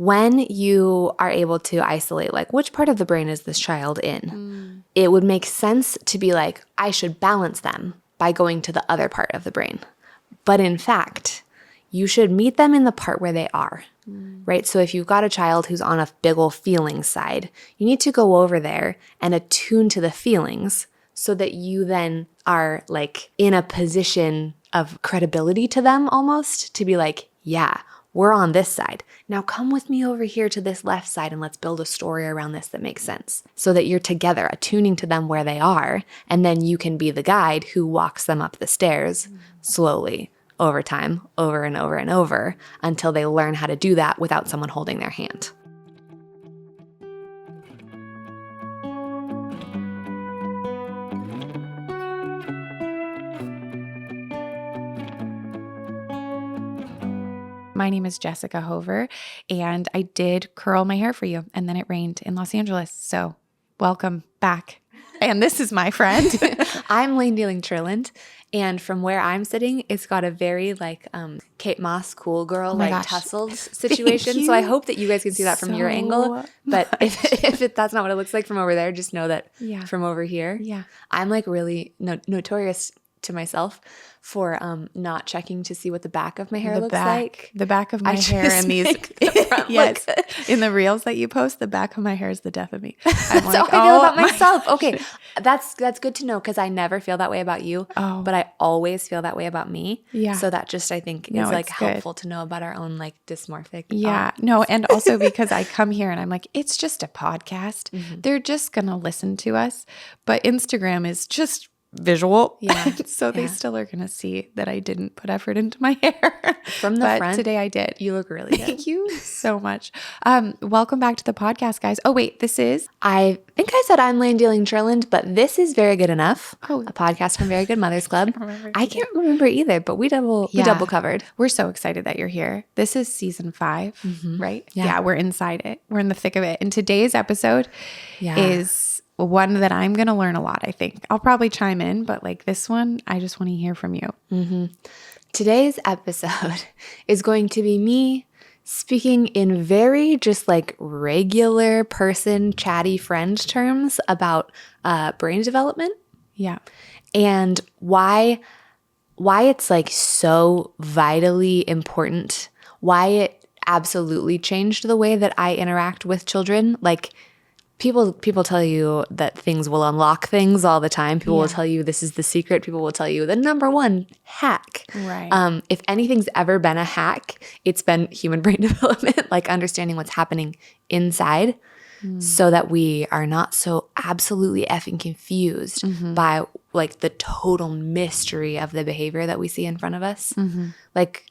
when you are able to isolate, like, which part of the brain is this child in, it would make sense to be like, I should balance them by going to the other part of the brain. But in fact, you should meet them in the part where they are, right? So if you've got a child who's on a big ol' feelings side, you need to go over there and attune to the feelings so that you then are like in a position of credibility to them almost, to be like, yeah, we're on this side. Now come with me over here to this left side and let's build a story around this that makes sense, so that you're together attuning to them where they are. And then you can be the guide who walks them up the stairs slowly over time, over and over and over, until they learn how to do that without someone holding their hand. My name is Jessica Hover, and I did curl my hair for you, and then it rained in Los Angeles. So welcome back. And this is my friend. I'm Layne Trilland, and from where I'm sitting, it's got a very like Kate Moss cool girl, like tussled situation. So I hope that you guys can see that from your angle. But if that's not what it looks like from over there, just know that from over here, I'm like really notorious to myself for not checking to see what the back of my hair looks like. The back of my hair in these yes, in the reels that you post, the back of my hair is the death of me. I'm that's how I feel about myself. Okay, that's good to know, because I never feel that way about you, but I always feel that way about me. Yeah. So that just, I think, is like helpful to know about our own like dysmorphic. No, and also because I come here and I'm like, it's just a podcast. They're just gonna listen to us, but Instagram is just visual. So they still are going to see that I didn't put effort into my hair. From the front, today I did. You look really good. Thank you so much. Welcome back to the podcast, guys. Oh, wait, this is? I think I said I'm Layne Trilland, but this is Very Good Enough, a podcast from Very Good Mothers Club. I can't remember either, but we double covered. We're so excited that you're here. This is season 5, right? Yeah, we're inside it. We're in the thick of it. And today's episode is one that I'm going to learn a lot, I think. I'll probably chime in, but like this one, I just want to hear from you. Today's episode is going to be me speaking in very just like regular person, chatty friend terms about brain development. Yeah. And why it's like so vitally important, why it absolutely changed the way that I interact with children. Like, People tell you that things will unlock things all the time. People will tell you this is the secret. People will tell you the number one hack. Right. If anything's ever been a hack, it's been human brain development, like understanding what's happening inside so that we are not so absolutely effing confused by like the total mystery of the behavior that we see in front of us. Like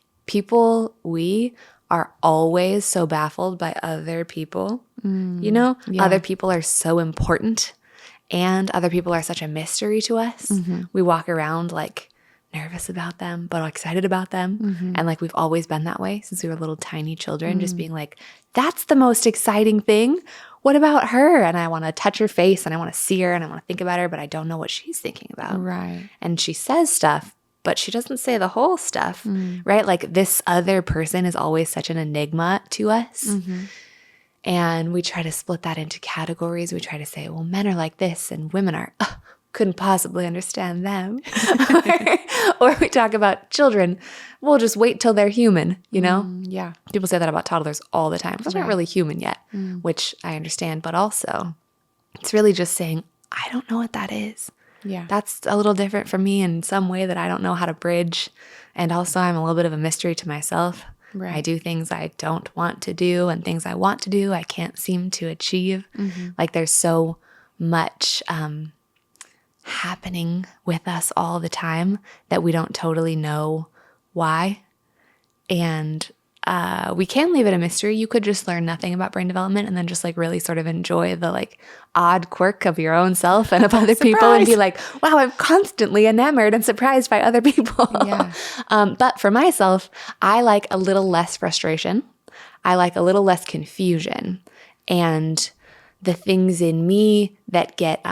we are always so baffled by other people. You know, other people are so important, and other people are such a mystery to us. We walk around like nervous about them, but excited about them. And like we've always been that way since we were little tiny children, just being like, that's the most exciting thing. What about her? And I want to touch her face and I want to see her and I want to think about her, but I don't know what she's thinking about. Right. And she says stuff, but she doesn't say the whole stuff, right? Like this other person is always such an enigma to us. And we try to split that into categories. We try to say, well, men are like this and women are, couldn't possibly understand them. or we talk about children. We'll just wait till they're human, you know? Yeah. People say that about toddlers all the time. Those aren't really human yet, which I understand. But also, it's really just saying, I don't know what that is. Yeah. That's a little different from me in some way that I don't know how to bridge. And also, I'm a little bit of a mystery to myself. Right. I do things I don't want to do, and things I want to do I can't seem to achieve. Like there's so much happening with us all the time that we don't totally know why. And we can leave it a mystery. You could just learn nothing about brain development and then just like really sort of enjoy the like odd quirk of your own self and of other people and be like, wow, I'm constantly enamored and surprised by other people. But for myself, I like a little less frustration. I like a little less confusion. And the things in me that get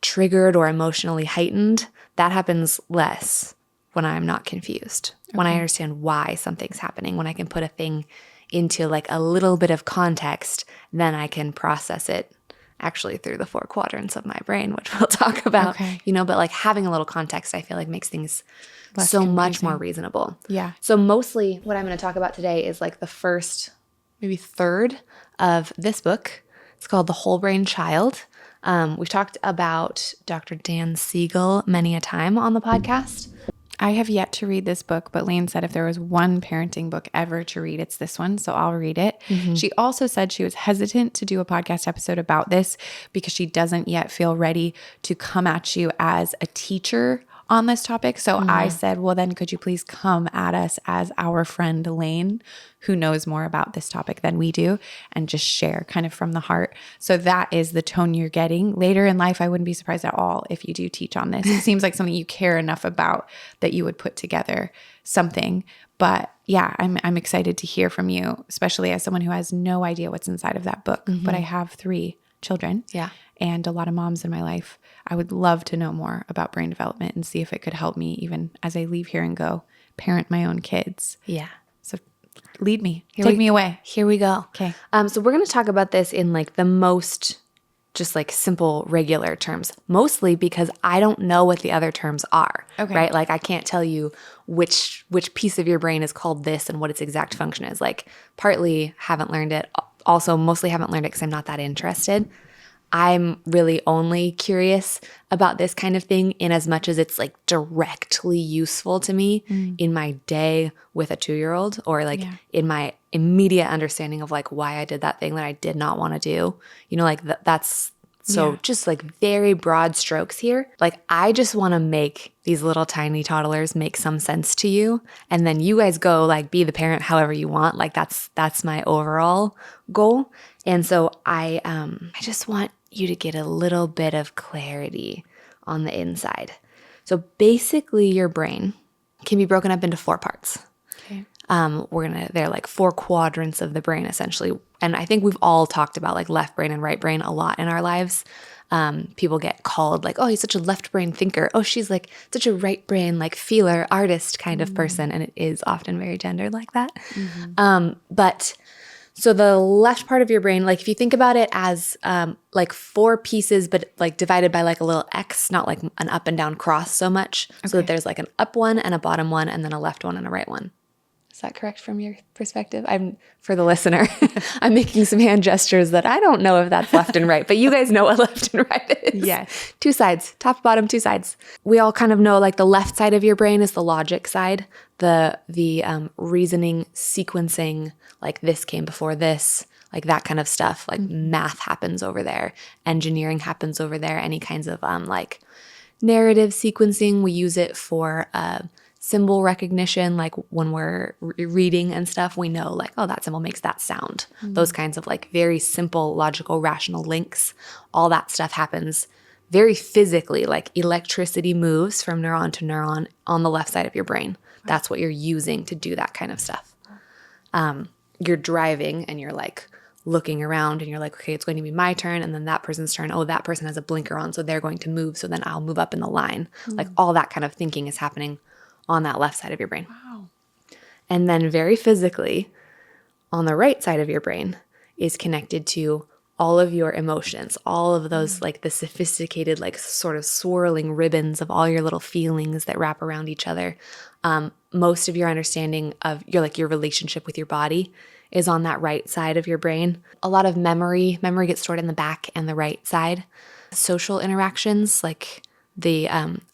triggered or emotionally heightened, that happens less when I'm not confused. When I understand why something's happening, when I can put a thing into like a little bit of context, then I can process it actually through the 4 quadrants of my brain, which we'll talk about, but like having a little context, I feel like makes things less so confusing. Much more reasonable. Yeah. So mostly what I'm going to talk about today is like the first, maybe third of this book. It's called The Whole Brain Child. We've talked about Dr. Dan Siegel many a time on the podcast. I have yet to read this book, but Layne said if there was one parenting book ever to read, it's this one. So I'll read it. Mm-hmm. She also said she was hesitant to do a podcast episode about this because she doesn't yet feel ready to come at you as a teacher on this topic. So I said, well, then could you please come at us as our friend Layne, who knows more about this topic than we do, and just share kind of from the heart. So that is the tone you're getting. Later in life, I wouldn't be surprised at all if you do teach on this. It seems like something you care enough about that you would put together something. But yeah, I'm excited to hear from you, especially as someone who has no idea what's inside of that book. But I have 3 children and a lot of moms in my life. I would love to know more about brain development and see if it could help me even as I leave here and go parent my own kids. Yeah. So lead me. Take me away. Here we go. Okay. So we're going to talk about this in like the most just like simple, regular terms, mostly because I don't know what the other terms are, right? Like I can't tell you which piece of your brain is called this and what its exact function is. Like partly haven't learned it. Also mostly haven't learned it because I'm not that interested. I'm really only curious about this kind of thing in as much as it's like directly useful to me in my day with a 2-year-old or like in my immediate understanding of like why I did that thing that I did not want to do. Like that's so just like very broad strokes here. Like I just want to make these little tiny toddlers make some sense to you. And then you guys go like be the parent however you want. Like that's my overall goal. And so I just want you to get a little bit of clarity on the inside. So basically your brain can be broken up into 4 parts. Okay. They're like 4 quadrants of the brain essentially. And I think we've all talked about like left brain and right brain a lot in our lives. People get called like, oh, he's such a left brain thinker. Oh, she's like such a right brain, like feeler, artist kind of person. And it is often very gendered like that. So the left part of your brain, like if you think about it as like 4 pieces, but like divided by like a little X, not like an up and down cross so much. So that there's like an up one and a bottom one and then a left one and a right one. Is that correct from your perspective? For the listener, I'm making some hand gestures that I don't know if that's left and right, but you guys know what left and right is. Yes. 2 sides, top, bottom, 2 sides. We all kind of know like the left side of your brain is the logic side, the reasoning, sequencing, like this came before this, like that kind of stuff. Like math happens over there, engineering happens over there, any kinds of like narrative sequencing. We use it for symbol recognition, like when we're reading and stuff, we know like, oh, that symbol makes that sound. Those kinds of like very simple, logical, rational links. All that stuff happens very physically, like electricity moves from neuron to neuron on the left side of your brain. That's what you're using to do that kind of stuff. You're driving and you're like looking around and you're like, okay, it's going to be my turn and then that person's turn. Oh, that person has a blinker on, so they're going to move. So then I'll move up in the line. Like all that kind of thinking is happening on that left side of your brain. Wow. And then very physically, on the right side of your brain is connected to all of your emotions, all of those like the sophisticated, like sort of swirling ribbons of all your little feelings that wrap around each other. Most of your understanding of your relationship with your body is on that right side of your brain. A lot of memory gets stored in the back and the right side. Social interactions, like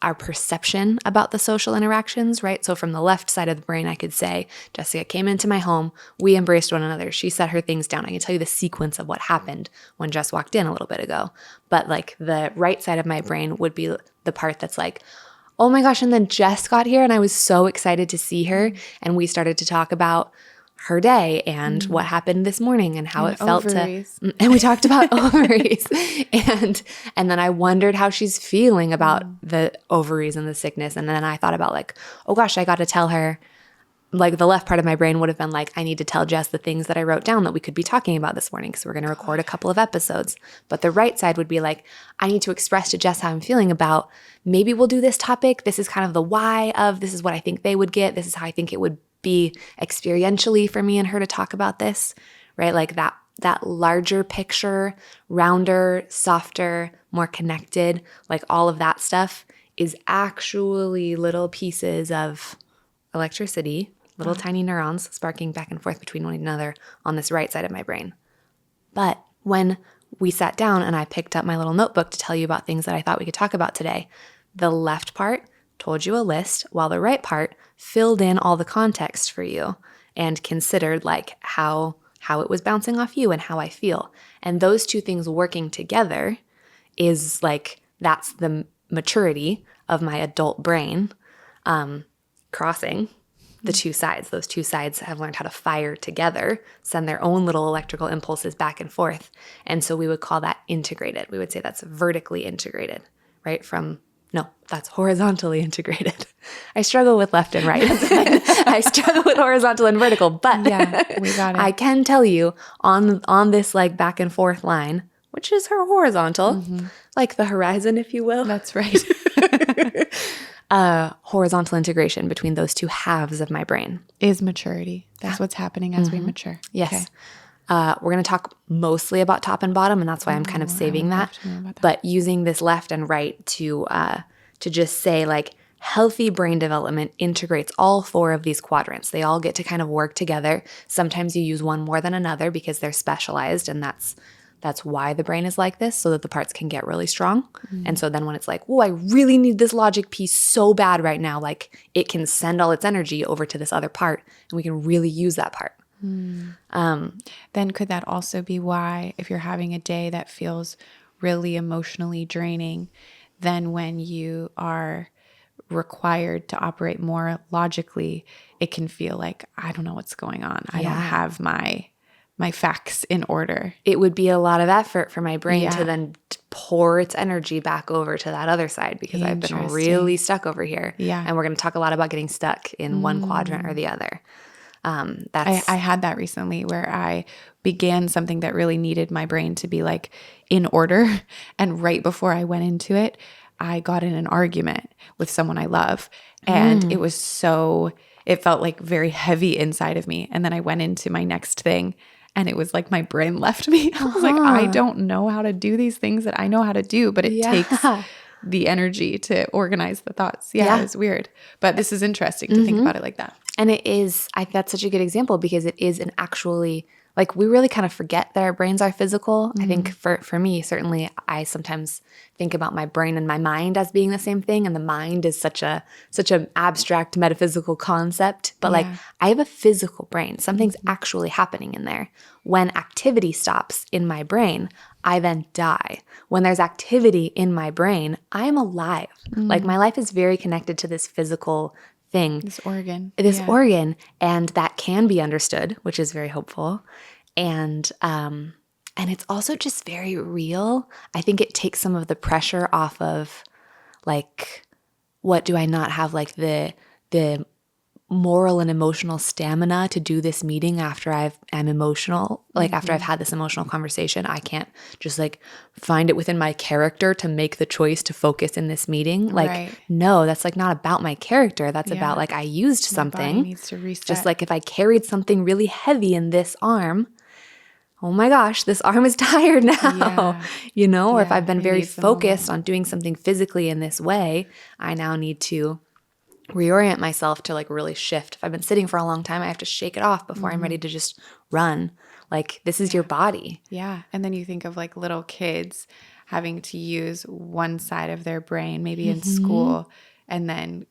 our perception about the social interactions, right? So from the left side of the brain, I could say, Jessica came into my home, we embraced one another, she set her things down. I can tell you the sequence of what happened when Jess walked in a little bit ago. But like the right side of my brain would be the part that's like, oh my gosh, and then Jess got here and I was so excited to see her. And we started to talk about her day and what happened this morning and how it felt ovaries. And we talked about ovaries and then I wondered how she's feeling about the ovaries and the sickness. And then I thought about like, oh gosh, I got to tell her, like the left part of my brain would have been like, I need to tell Jess the things that I wrote down that we could be talking about this morning because we're going to record a couple of episodes. But the right side would be like, I need to express to Jess how I'm feeling about, maybe we'll do this topic. This is kind of the why of, this is what I think they would get. This is how I think it would be experientially for me and her to talk about this, right? Like that larger picture, rounder, softer, more connected, like all of that stuff is actually little pieces of electricity, little tiny neurons sparking back and forth between one another on this right side of my brain. But when we sat down and I picked up my little notebook to tell you about things that I thought we could talk about today, the left part told you a list, while the right part filled in all the context for you and considered like how it was bouncing off you and how I feel. And those two things working together is like, that's the maturity of my adult brain crossing the two sides. Those two sides have learned how to fire together, send their own little electrical impulses back and forth. And so we would call that integrated. We would say that's vertically integrated, right? No, that's horizontally integrated. I struggle with left and right. I struggle with horizontal and vertical, but yeah, we got it. I can tell you on this like back and forth line, which is her horizontal, like the horizon, if you will. That's right. Horizontal integration between those two halves of my brain is maturity. That's what's happening as we mature. Yes. Okay. We're going to talk mostly about top and bottom, and that's why I'm kind of saving that. But using this left and right to just say like healthy brain development integrates all four of these quadrants. They all get to kind of work together. Sometimes you use one more than another because they're specialized, and that's why the brain is like this, so that the parts can get really strong. And so then when it's like, oh, I really need this logic piece so bad right now, like it can send all its energy over to this other part, and we can really use that part. Then could that also be why, if you're having a day that feels really emotionally draining, then when you are required to operate more logically, it can feel like, I don't know what's going on. I don't have my facts in order. It would be a lot of effort for my brain to then pour its energy back over to that other side, because I've been really stuck over here. Yeah. And we're going to talk a lot about getting stuck in one quadrant or the other. I had that recently where I began something that really needed my brain to be like in order. And right before I went into it, I got in an argument with someone I love. And it felt like very heavy inside of me. And then I went into my next thing, and it was like my brain left me. I was like, I don't know how to do these things that I know how to do, but it takes the energy to organize the thoughts. Yeah, it's weird. But this is interesting to think about it like that. And it is, that's such a good example, because it is an actually, like, we really kind of forget that our brains are physical. I think for me, certainly, I sometimes think about my brain and my mind as being the same thing. And the mind is such an abstract metaphysical concept. But like, I have a physical brain. Something's actually happening in there. When activity stops in my brain, I then die. When there's activity in my brain, I am alive. Like, my life is very connected to this physical thing. This organ. And that can be understood, which is very hopeful. And it's also just very real. I think it takes some of the pressure off of, like, what do I not have, like, the moral and emotional stamina to do this meeting after I'm emotional, like after I've had this emotional conversation. I can't just like find it within my character to make the choice to focus in this meeting. Like, no, that's like not about my character. That's about like I used something. Body needs to reset. Just like if I carried something really heavy in this arm, oh my gosh, this arm is tired now, or if I've been very focused on doing something physically in this way, I now need to reorient myself to like really shift. If I've been sitting for a long time, I have to shake it off before I'm ready to just run. Like, this is your body. Yeah. And then you think of like little kids having to use one side of their brain, maybe in school. And then,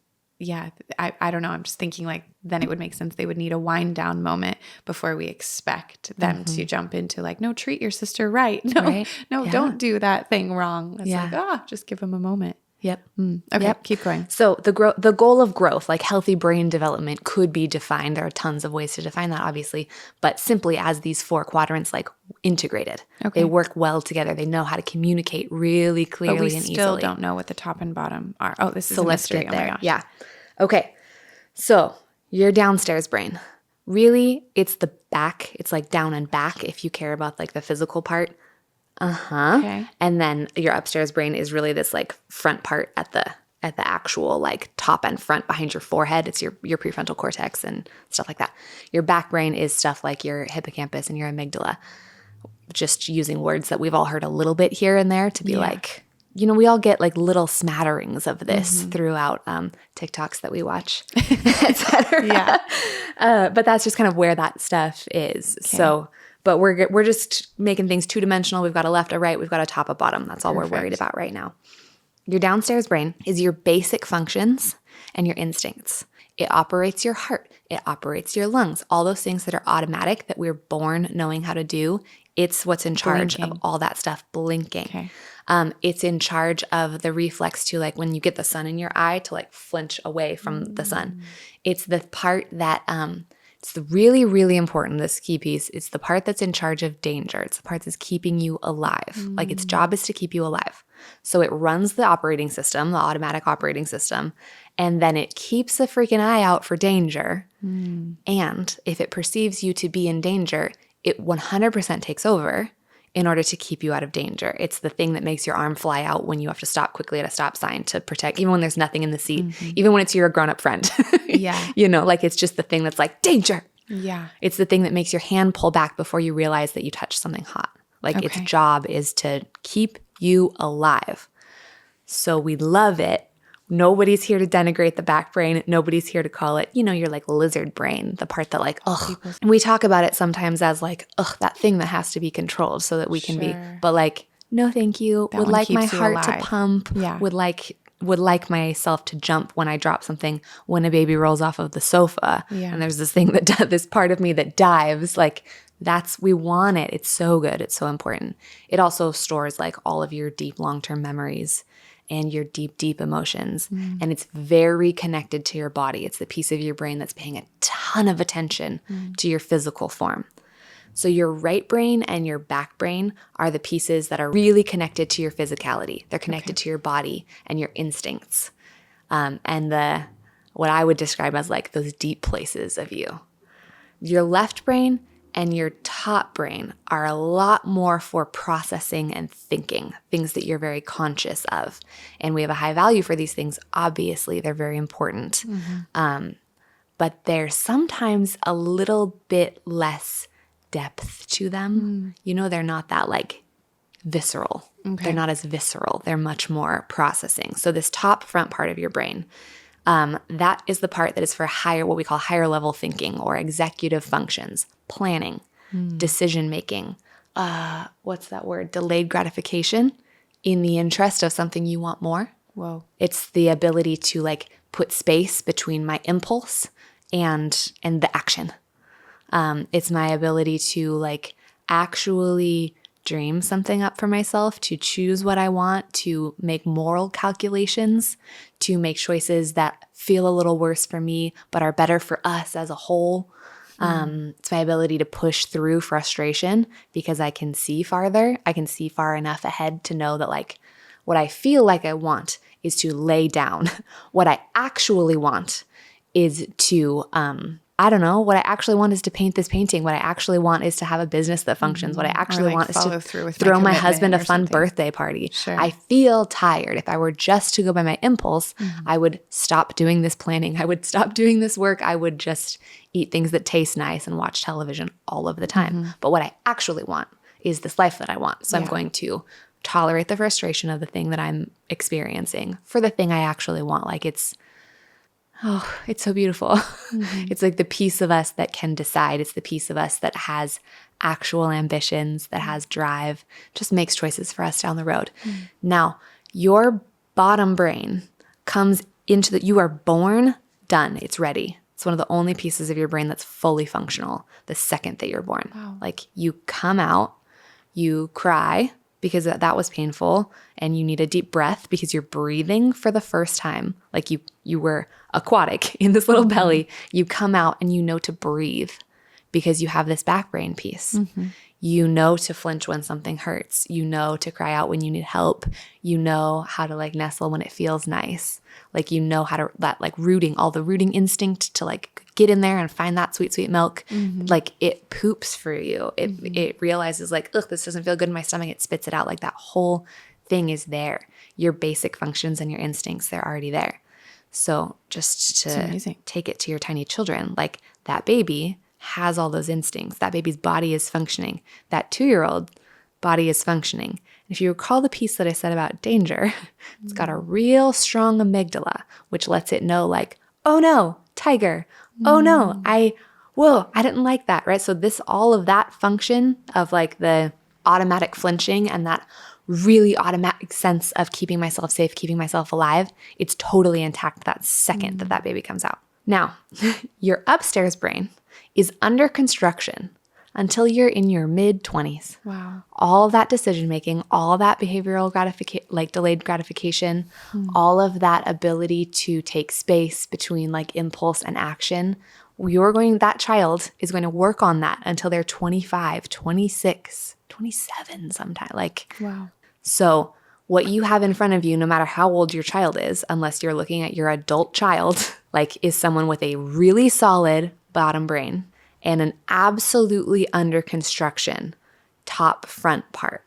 I don't know. I'm just thinking like, then it would make sense. They would need a wind down moment before we expect them to jump into like, no, treat your sister right. No, don't do that thing wrong. It's like, just give them a moment. Yep. Okay, keep going. So the goal of growth, like healthy brain development, could be defined. There are tons of ways to define that, obviously, but simply as these four quadrants, like integrated. Okay. They work well together. They know how to communicate really clearly and easily. But we still don't know what the top and bottom are. Oh, this is a mystery. Let's get there. Oh my gosh. Yeah. Okay. So your downstairs brain, really, it's the back. It's like down and back if you care about like the physical part. Okay. And then your upstairs brain is really this like front part at at the actual like top and front behind your forehead. It's your prefrontal cortex and stuff like that. Your back brain is stuff like your hippocampus and your amygdala. Just using words that we've all heard a little bit here and there to be like, you know, we all get like little smatterings of this throughout TikToks that we watch, etc. Yeah. But that's just kind of where that stuff is. Okay. So, but we're just making things two-dimensional. We've got a left, a right, we've got a top, a bottom. That's all we're worried about right now. Your downstairs brain is your basic functions and your instincts. It operates your heart. It operates your lungs. All those things that are automatic that we're born knowing how to do. It's what's in charge of all that stuff. Blinking. Okay. It's in charge of the reflex to like when you get the sun in your eye to like flinch away from the sun. It's the part that it's really, really important, this key piece. It's the part that's in charge of danger. It's the part that's keeping you alive. Like its job is to keep you alive. So it runs the operating system, the automatic operating system, and then it keeps a freaking eye out for danger. And if it perceives you to be in danger, it 100% takes over in order to keep you out of danger. It's the thing that makes your arm fly out when you have to stop quickly at a stop sign to protect, even when there's nothing in the seat, even when it's your grown-up friend. You know, like it's just the thing that's like, danger. Yeah. It's the thing that makes your hand pull back before you realize that you touched something hot. Like its job is to keep you alive. So we love it. Nobody's here to denigrate the back brain. Nobody's here to call it, you know, your like lizard brain, the part that like, ugh. And we talk about it sometimes as like, ugh, that thing that has to be controlled so that we can be, but like, no, thank you. Would like my heart to pump. Yeah. Would like myself to jump when I drop something, when a baby rolls off of the sofa. Yeah. And there's this thing that this part of me that dives, like we want it. It's so good. It's so important. It also stores like all of your deep long-term memories and your deep, deep emotions. And it's very connected to your body. It's the piece of your brain that's paying a ton of attention to your physical form. So your right brain and your back brain are the pieces that are really connected to your physicality. They're connected to your body and your instincts. And what I would describe as like those deep places of you. Your left brain and your top brain are a lot more for processing and thinking, things that you're very conscious of. And we have a high value for these things. Obviously, they're very important. But there's sometimes a little bit less depth to them. You know, they're not that like visceral. They're not as visceral. They're much more processing. So this top front part of your brain, that is the part that is for what we call higher level thinking or executive functions, planning, decision making, what's that word? Delayed gratification in the interest of something you want more. Whoa. It's the ability to like put space between my impulse and the action. It's my ability to like actually dream something up for myself, to choose what I want, to make moral calculations, to make choices that feel a little worse for me but are better for us as a whole. It's my ability to push through frustration because I can see farther. I can see far enough ahead to know that like what I feel like I want is to lay down. What I actually want is to I don't know, what I actually want is to paint this painting. What I actually want is to have a business that functions. What I actually want is to throw my husband a fun birthday party. Sure. I feel tired. If I were just to go by my impulse, I would stop doing this planning. I would stop doing this work. I would just eat things that taste nice and watch television all of the time. But what I actually want is this life that I want. So I'm going to tolerate the frustration of the thing that I'm experiencing for the thing I actually want. Like it's so beautiful. It's like the piece of us that can decide. It's the piece of us that has actual ambitions, that has drive, just makes choices for us down the road. Now, your bottom brain comes into you are born, done, it's ready. It's one of the only pieces of your brain that's fully functional the second that you're born. Wow. Like you come out, you cry because that was painful, and you need a deep breath because you're breathing for the first time. Like you were aquatic in this little belly. You come out and you know to breathe because you have this back brain piece. You know to flinch when something hurts. You know to cry out when you need help. You know how to like nestle when it feels nice. Like you know how to all the rooting instinct to like get in there and find that sweet, sweet milk. Like it poops for you. It realizes like, ugh, this doesn't feel good in my stomach. It spits it out. Like that whole everything is there. Your basic functions and your instincts, they're already there. So just to take it to your tiny children, like that baby has all those instincts. That baby's body is functioning. That 2-year-old body is functioning. If you recall the piece that I said about danger, it's got a real strong amygdala, which lets it know like, oh no, tiger. Oh no, I didn't like that, right? So all of that function of like the automatic flinching and that really automatic sense of keeping myself safe, keeping myself alive, it's totally intact that second that baby comes out. Now, your upstairs brain is under construction until you're in your mid-20s. Wow. All that decision-making, all that behavioral delayed gratification, all of that ability to take space between like impulse and action, that child is going to work on that until they're 25, 26, 27 sometime. Wow. So what you have in front of you, no matter how old your child is, unless you're looking at your adult child, is someone with a really solid bottom brain and an absolutely under construction top front part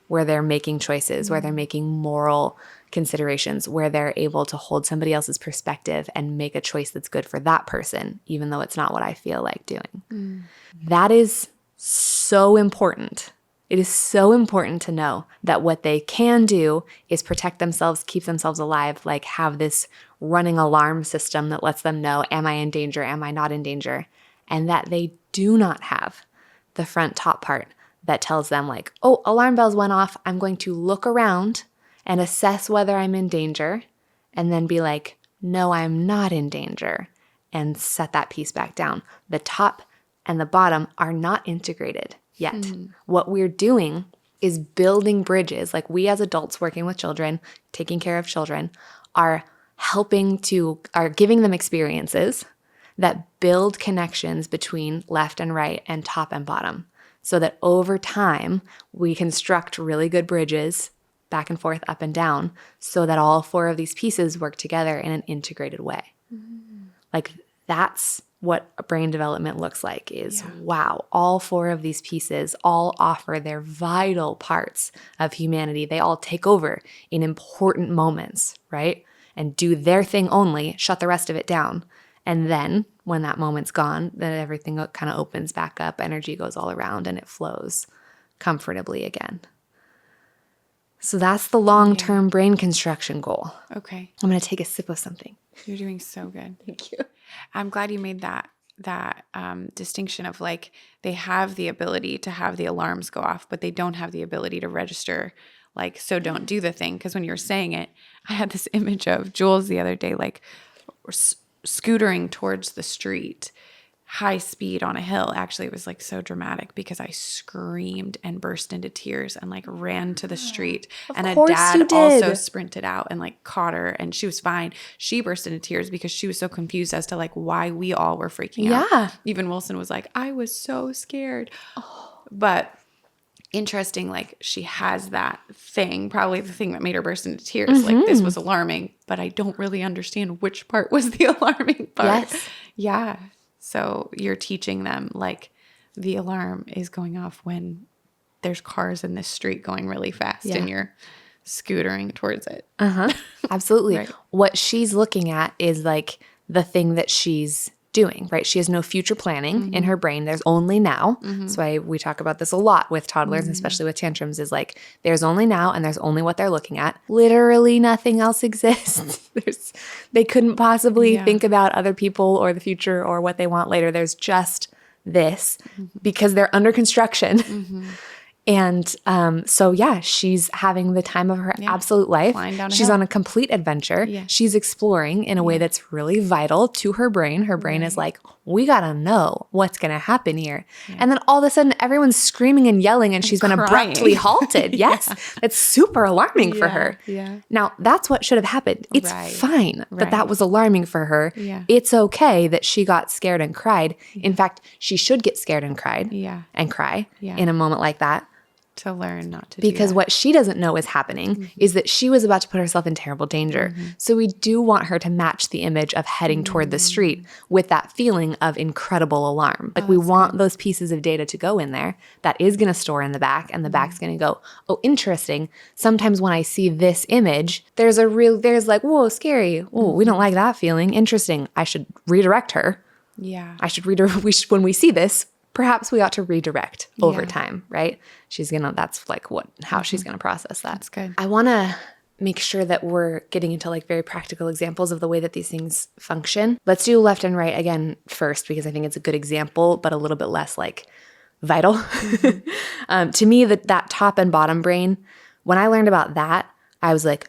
where they're making choices, where they're making moral considerations, where they're able to hold somebody else's perspective and make a choice that's good for that person, even though it's not what I feel like doing. That is so important. It is so important to know that what they can do is protect themselves, keep themselves alive, have this running alarm system that lets them know, am I in danger? Am I not in danger? And that they do not have the front top part that tells them oh, alarm bells went off. I'm going to look around and assess whether I'm in danger and then be like, no, I'm not in danger, and set that piece back down. The top and the bottom are not integrated yet. What we're doing is building bridges. We as adults working with children, taking care of children, are giving them experiences that build connections between left and right and top and bottom, so that over time we construct really good bridges back and forth, up and down, so that all 4 of these pieces work together in an integrated way. That's what brain development looks like is, wow, all 4 of these pieces all offer their vital parts of humanity. They all take over in important moments, right? And do their thing only, shut the rest of it down. And then when that moment's gone, then everything kind of opens back up, energy goes all around, and it flows comfortably again. So that's the long-term brain construction goal. Okay. I'm going to take a sip of something. You're doing so good. Thank you. I'm glad you made that distinction of they have the ability to have the alarms go off, but they don't have the ability to register, so don't do the thing. Because when you were saying it, I had this image of Jules the other day, scootering towards the street, high speed on a hill. Actually, it was so dramatic because I screamed and burst into tears and ran to the street. And a dad also sprinted out and caught her, and she was fine. She burst into tears because she was so confused as to why we all were freaking out. Yeah. Even Wilson was I was so scared. But interesting, she has that thing, probably the thing that made her burst into tears. This was alarming, but I don't really understand which part was the alarming part. Yes. Yeah. So you're teaching them the alarm is going off when there's cars in this street going really fast and you're scootering towards it. Absolutely. Right. What she's looking at is the thing that she's doing, right? She has no future planning in her brain. There's only now. That's why we talk about this a lot with toddlers, especially with tantrums, is there's only now and there's only what they're looking at. Literally nothing else exists. They couldn't possibly think about other people or the future or what they want later. There's just this because they're under construction. And so, she's having the time of her absolute life. She's on a complete adventure. Yeah. She's exploring in a way that's really vital to her brain. Her brain is we got to know what's going to happen here. Yeah. And then all of a sudden, everyone's screaming and yelling, and she's been abruptly halted. Yes. That's super alarming for her. Yeah. Now, that's what should have happened. It's fine that was alarming for her. Yeah. It's okay that she got scared and cried. Yeah. In fact, she should get scared and cried and cry in a moment like that. To learn not to because do that. what she doesn't know is happening is that she was about to put herself in terrible danger. So we do want her to match the image of heading toward the street with that feeling of incredible alarm. Like we want those pieces of data to go in there that is going to store in the back, and the back's going to go, oh, interesting. Sometimes when I see this image, there's like, whoa, scary. Oh, we don't like that feeling. Interesting. I should redirect her. Yeah. When we see this, perhaps we ought to redirect over time, right? That's like how she's going to process that. That's good. I want to make sure that we're getting into like very practical examples of the way that these things function. Let's do left and right again first, because I think it's a good example, but a little bit less like vital. To me, that top and bottom brain, when I learned about that, I was like,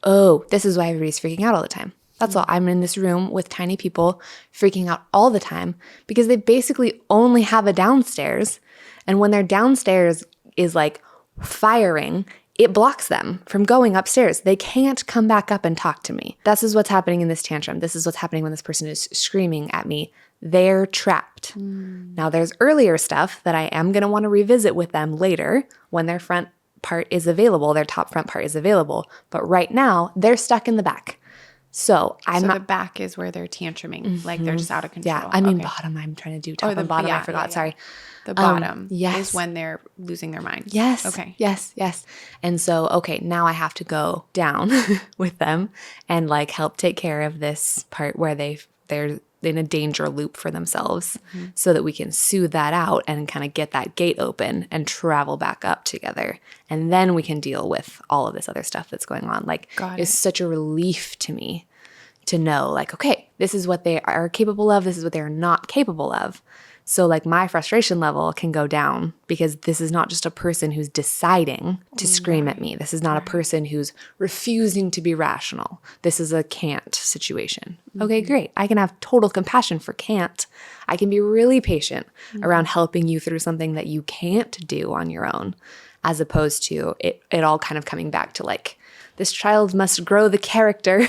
oh, this is why everybody's freaking out all the time. That's all. I'm in this room with tiny people freaking out all the time because they basically only have a downstairs. And when their downstairs is like firing, it blocks them from going upstairs. They can't come back up and talk to me. This is what's happening in this tantrum. This is what's happening when this person is screaming at me. They're trapped. Now, there's earlier stuff that I am going to want to revisit with them later when their front part is available, their top front part is available. But right now, they're stuck in the back. So the back is where they're tantruming, like they're just out of control. Yeah, I mean bottom. I'm trying to do top and bottom. I forgot. Sorry. The bottom is when they're losing their mind. Yes. Okay. Yes. And so, now I have to go down with them and like help take care of this part where they're in a danger loop for themselves so that we can soothe that out and kind of get that gate open and travel back up together. And then we can deal with all of this other stuff that's going on. Like, it's such a relief to me to know, like, okay, this is what they are capable of. This is what they're not capable of. So like my frustration level can go down because this is not just a person who's deciding to scream at me. This is not a person who's refusing to be rational. This is a can't situation. Okay, great. I can have total compassion for can't. I can be really patient around helping you through something that you can't do on your own, as opposed to it all kind of coming back to like, this child must grow the character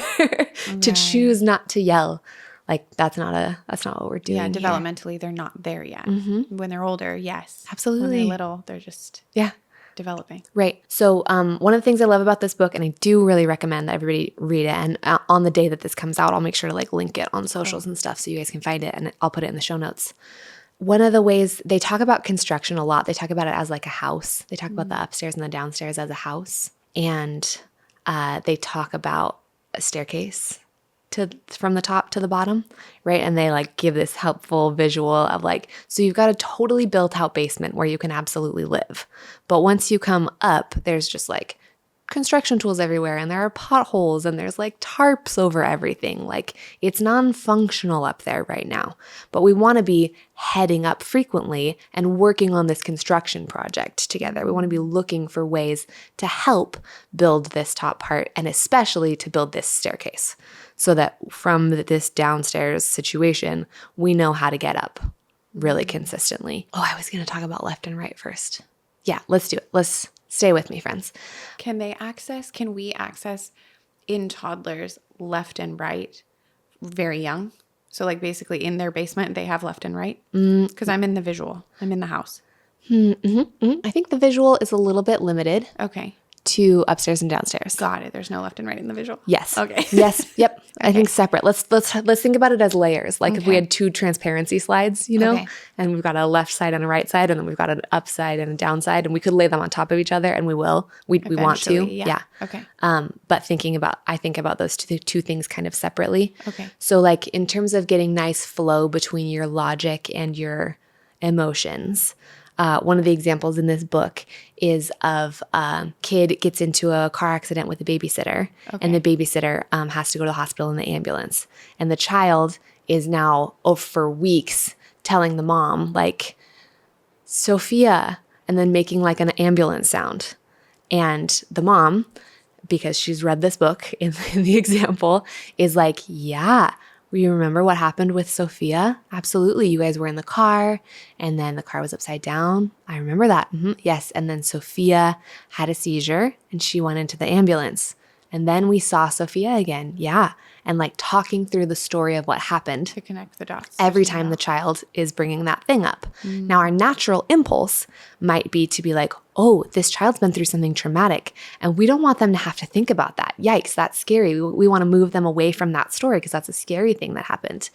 to choose not to yell. Like that's not what we're doing. Yeah, developmentally, they're not there yet. When they're older, yes. Absolutely. When they're little, they're just developing. Right. So one of the things I love about this book, and I do really recommend that everybody read it, and on the day that this comes out, I'll make sure to like link it on socials and stuff so you guys can find it, and I'll put it in the show notes. One of the ways they talk about construction a lot, they talk about it as like a house. They talk about the upstairs and the downstairs as a house. And they talk about a staircase from the top to the bottom, right? And they like give this helpful visual of like, so you've got a totally built out basement where you can absolutely live. But once you come up, there's just like construction tools everywhere, and there are potholes, and there's like tarps over everything. Like it's non-functional up there right now. But we want to be heading up frequently and working on this construction project together. We want to be looking for ways to help build this top part, and especially to build this staircase, so that from this downstairs situation, we know how to get up really consistently. Oh, I was going to talk about left and right first. Yeah, let's do it. Let's stay with me, friends. Can we access in toddlers left and right very young? So like basically in their basement, they have left and right? Because I'm in the visual. I'm in the house. I think the visual is a little bit limited. Okay. To upstairs and downstairs. Got it. There's no left and right in the visual. Yes. Okay. Yes. Yep. Okay. I think separate. Let's think about it as layers. Like if we had two transparency slides, and we've got a left side and a right side, and then we've got an upside and a downside, and we could lay them on top of each other, and we will. We want to. Yeah. Okay. But I think about those two things kind of separately. Okay. So like in terms of getting nice flow between your logic and your emotions. One of the examples in this book is of a kid gets into a car accident with a babysitter, and the babysitter has to go to the hospital in the ambulance. And the child is now, for weeks, telling the mom, like, Sophia, and then making like an ambulance sound. And the mom, because she's read this book in the example, is like, yeah. We remember what happened with Sophia? Absolutely. You guys were in the car, and then the car was upside down. I remember that. Yes. And then Sophia had a seizure, and she went into the ambulance. And then we saw Sophia again. Yeah. And like talking through the story of what happened. To connect the dots. Every time the child is bringing that thing up. Now, our natural impulse might be to be like, oh, this child's been through something traumatic and we don't want them to have to think about that. Yikes, that's scary. We want to move them away from that story because that's a scary thing that happened.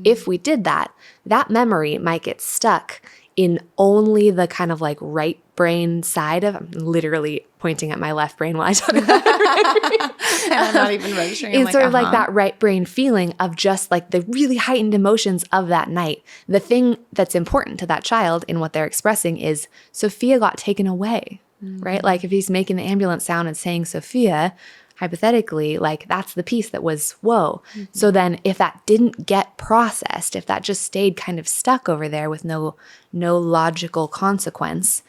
If we did that, that memory might get stuck in only the kind of like right brain side of, I'm literally pointing at my left brain while I talk about it. And I'm not even registering. It's sort of like that right brain feeling of just like the really heightened emotions of that night. The thing that's important to that child in what they're expressing is Sophia got taken away, right? Like if he's making the ambulance sound and saying Sophia, hypothetically, like that's the piece that was, whoa. So then if that didn't get processed, if that just stayed kind of stuck over there with no logical consequence,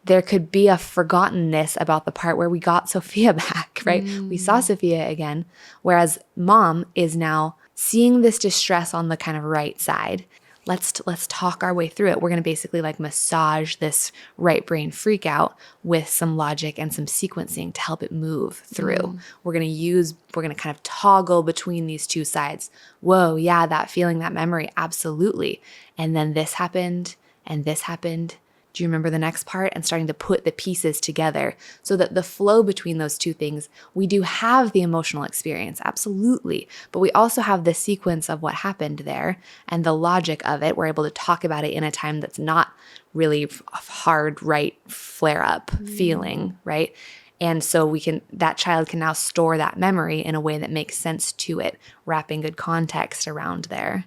there could be a forgottenness about the part where we got Sophia back, right? We saw Sophia again, whereas mom is now seeing this distress on the kind of right side. Let's talk our way through it. We're going to basically like massage this right brain freak out with some logic and some sequencing to help it move through. We're going to kind of toggle between these two sides. Whoa, yeah, that feeling, that memory, absolutely. And then this happened and this happened. Do you remember the next part? And starting to put the pieces together so that the flow between those two things, we do have the emotional experience, absolutely. But we also have the sequence of what happened there and the logic of it. We're able to talk about it in a time that's not really hard, right, flare up feeling, right? And so that child can now store that memory in a way that makes sense to it, wrapping good context around there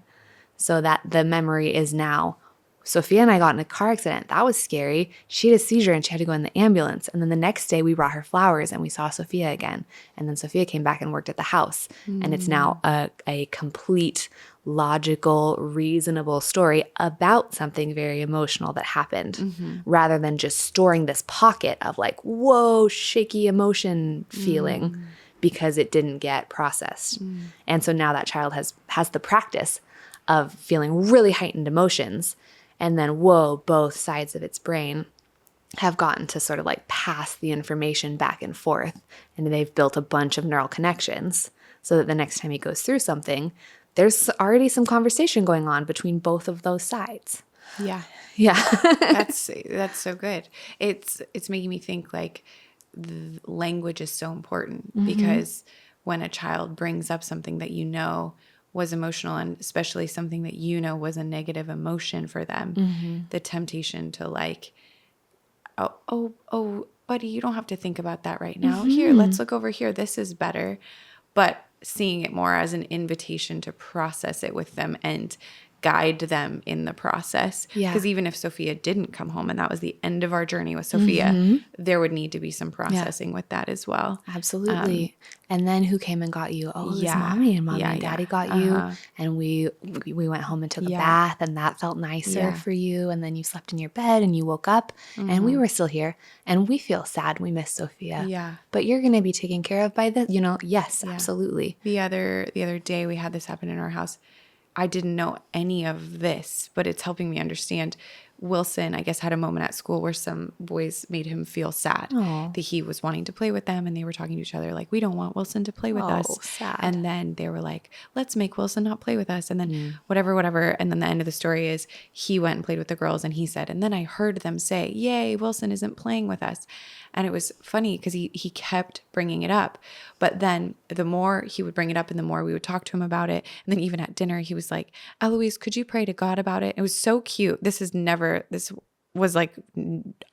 so that the memory is now, Sophia and I got in a car accident. That was scary. She had a seizure and she had to go in the ambulance. And then the next day we brought her flowers and we saw Sophia again. And then Sophia came back and worked at the house. And it's now a complete, logical, reasonable story about something very emotional that happened rather than just storing this pocket of like, whoa, shaky emotion feeling because it didn't get processed. And so now that child has the practice of feeling really heightened emotions. And then, whoa, both sides of its brain have gotten to sort of like pass the information back and forth. And they've built a bunch of neural connections so that the next time he goes through something, there's already some conversation going on between both of those sides. Yeah. Yeah. That's so good. It's making me think like the language is so important because when a child brings up something that you know was emotional, and especially something that you know was a negative emotion for them, the temptation to like, oh, buddy, you don't have to think about that right now. Here, let's look over here. This is better. But seeing it more as an invitation to process it with them and guide them in the process. Because even if Sophia didn't come home and that was the end of our journey with Sophia, there would need to be some processing with that as well. Absolutely. And then who came and got you? Oh, it was mommy and daddy got you. And we went home and took a bath and that felt nicer for you. And then you slept in your bed and you woke up and we were still here and we feel sad. We miss Sophia. Yeah. But you're going to be taken care of by this, yes, absolutely. The other day we had this happen in our house. I didn't know any of this, but it's helping me understand. Wilson, I guess, had a moment at school where some boys made him feel sad that he was wanting to play with them. And they were talking to each other like, we don't want Wilson to play with us. Sad. And then they were like, let's make Wilson not play with us. And then whatever. And then the end of the story is he went and played with the girls. And he said, and then I heard them say, yay, Wilson isn't playing with us. And it was funny because he kept bringing it up. But then the more he would bring it up and the more we would talk to him about it. And then even at dinner, he was like, Eloise, could you pray to God about it? It was so cute. This was like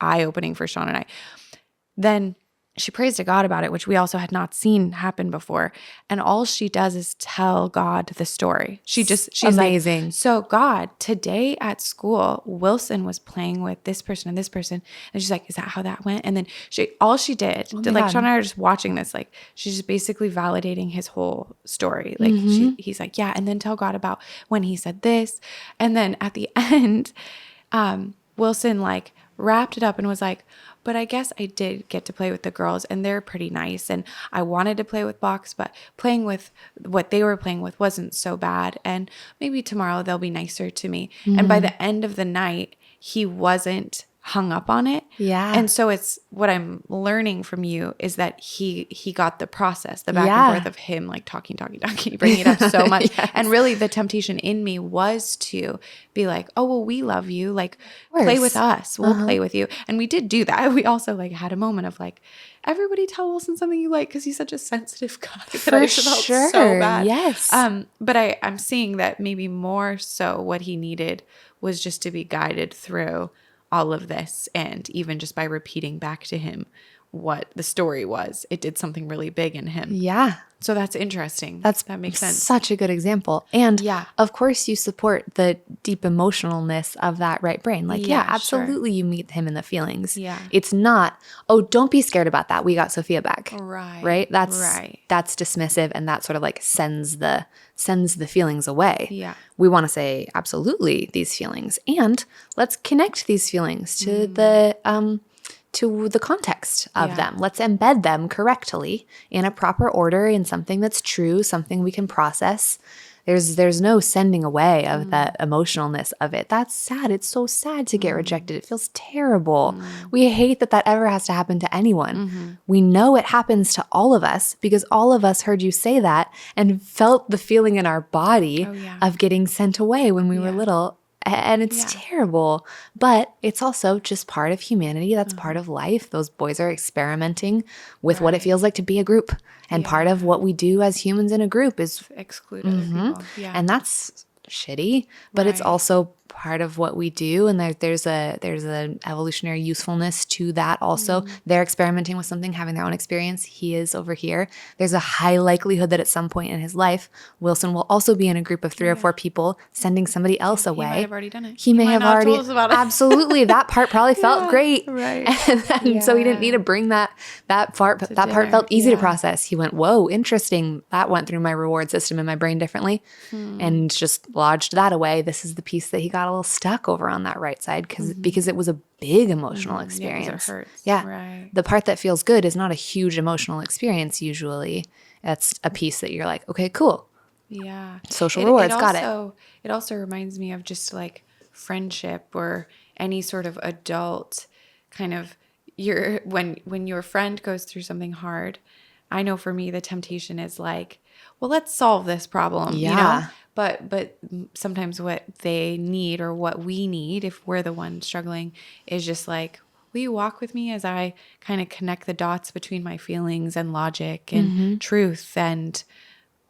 eye-opening for Sean and I. Then she prays to God about it, which we also had not seen happen before. And all she does is tell God the story. She's amazing. Like, so God, today at school, Wilson was playing with this person and this person. And she's like, is that how that went? And then all she did, like God. Sean and I are just watching this, like she's just basically validating his whole story. Like he's like, yeah. And then tell God about when he said this. And then at the end, Wilson like wrapped it up and was like, but I guess I did get to play with the girls and they're pretty nice. And I wanted to play with Box, but playing with what they were playing with wasn't so bad. And maybe tomorrow they'll be nicer to me. And by the end of the night, he wasn't hung up on it. Yeah. And so it's what I'm learning from you is that he got the process, the back and forth of him like talking, bringing it up so much. Yes. And really the temptation in me was to be like, oh, well, we love you. Like play with us. We'll play with you. And we did do that. We also like had a moment of like, everybody tell Wilson something you like because he's such a sensitive guy. For sure. So bad. Yes. But I'm seeing that maybe more so what he needed was just to be guided through all of this. And even just by repeating back to him what the story was, it did something really big in him. Yeah. So that's interesting. That makes sense. Such a good example. And of course you support the deep emotionalness of that right brain. Like, absolutely. Sure. You meet him in the feelings. Yeah. It's not, oh, don't be scared about that. We got Sophia back. Right. That's dismissive. And that sort of like sends the feelings away. Yeah. We want to say, absolutely, these feelings. And let's connect these feelings to the context of them. Let's embed them correctly in a proper order, in something that's true, something we can process. There's no sending away of that emotionalness of it. That's sad. It's so sad to get rejected. It feels terrible. We hate that ever has to happen to anyone. We know it happens to all of us because all of us heard you say that and felt the feeling in our body of getting sent away when we were little. And it's terrible, but it's also just part of humanity. That's part of life. Those boys are experimenting with what it feels like to be a group. And part of what we do as humans in a group is exclude other people. Yeah. And that's shitty, but it's also part of what we do. And there's an evolutionary usefulness to that also. They're experimenting with something, having their own experience. He is over here. There's a high likelihood that at some point in his life, Wilson will also be in a group of 3 or 4 people sending somebody else away. He might have already done it. He may have already told us about it. Absolutely. That part probably felt great. Right. And so he didn't need to bring that part. That part felt easy to process. He went, whoa, interesting. That went through my reward system in my brain differently and just lodged that away. This is the piece that he got a little stuck over on that right side because it was a big emotional experience. Yeah, it hurts. Yeah. Right. The part that feels good is not a huge emotional experience usually. That's a piece that you're like, okay, cool. Yeah. Social rewards, got it. It also reminds me of just like friendship or any sort of adult kind of when your friend goes through something hard. I know for me the temptation is like, well, let's solve this problem, you know? But sometimes what they need or what we need, if we're the one struggling, is just like, will you walk with me as I kind of connect the dots between my feelings and logic and truth and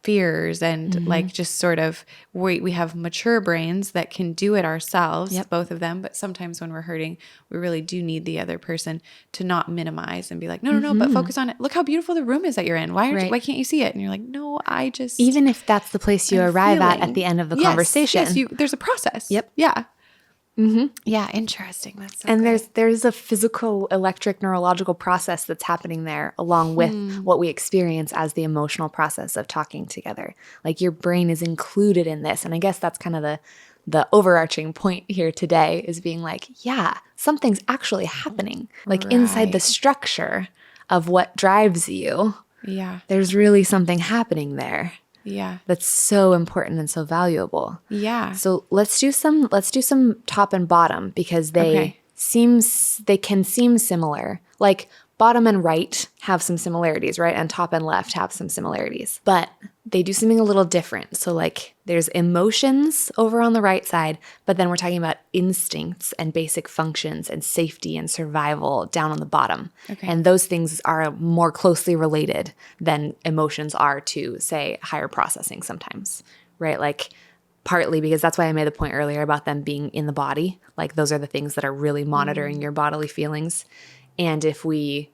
fears and like just sort of we have mature brains that can do it ourselves, both of them. But sometimes when we're hurting, we really do need the other person to not minimize and be like, no, but focus on it. Look how beautiful the room is that you're in. Why can't you see it? And you're like, no, I just. Even if that's the place you arrive at the end of the conversation. Yes, there's a process. Yep. Yeah. Yeah, interesting. That's so and great. there's a physical, electric, neurological process that's happening there along with what we experience as the emotional process of talking together. Like your brain is included in this. And I guess that's kind of the overarching point here today is being like, yeah, something's actually happening. Like inside the structure of what drives you, there's really something happening there. Yeah. That's so important and so valuable. Yeah. So let's do some top and bottom because they can seem similar. Like bottom and right have some similarities, right? And top and left have some similarities. But they do something a little different. So like there's emotions over on the right side, but then we're talking about instincts and basic functions and safety and survival down on the bottom. Okay. And those things are more closely related than emotions are to, say, higher processing sometimes, right? Like partly because that's why I made the point earlier about them being in the body. Like those are the things that are really monitoring your bodily feelings. And if we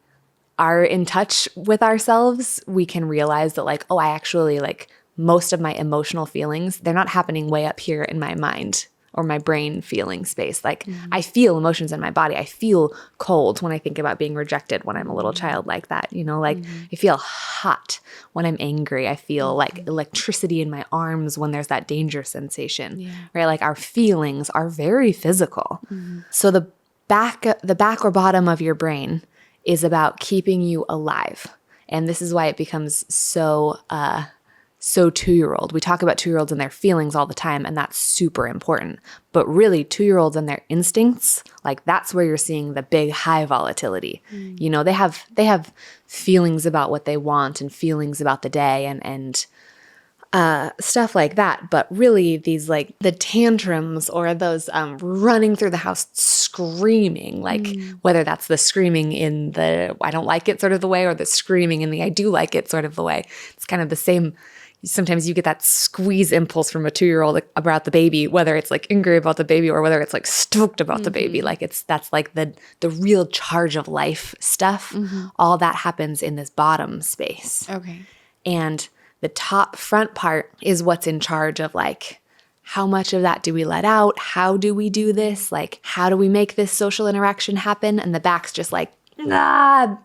are in touch with ourselves, we can realize that like, oh, I actually like most of my emotional feelings, they're not happening way up here in my mind or my brain feeling space. Like I feel emotions in my body. I feel cold when I think about being rejected when I'm a little child like that, you know, like I feel hot when I'm angry. I feel like electricity in my arms when there's that danger sensation, right? Like our feelings are very physical. So the back or bottom of your brain is about keeping you alive. And this is why it becomes so So 2-year-old, we talk about 2-year-olds and their feelings all the time, and that's super important. But really, 2-year-olds and their instincts, like that's where you're seeing the big high volatility. You know, they have feelings about what they want and feelings about the day and stuff like that. But really, these like the tantrums or those running through the house screaming, like whether that's the screaming in the I don't like it sort of the way or the screaming in the I do like it sort of the way. It's kind of the same. Sometimes you get that squeeze impulse from a 2-year-old about the baby, whether it's like angry about the baby or whether it's like stoked about the baby. Like that's like the real charge of life stuff. All that happens in this bottom space. Okay. And the top front part is what's in charge of like, how much of that do we let out? How do we do this? Like, how do we make this social interaction happen? And the back's just like,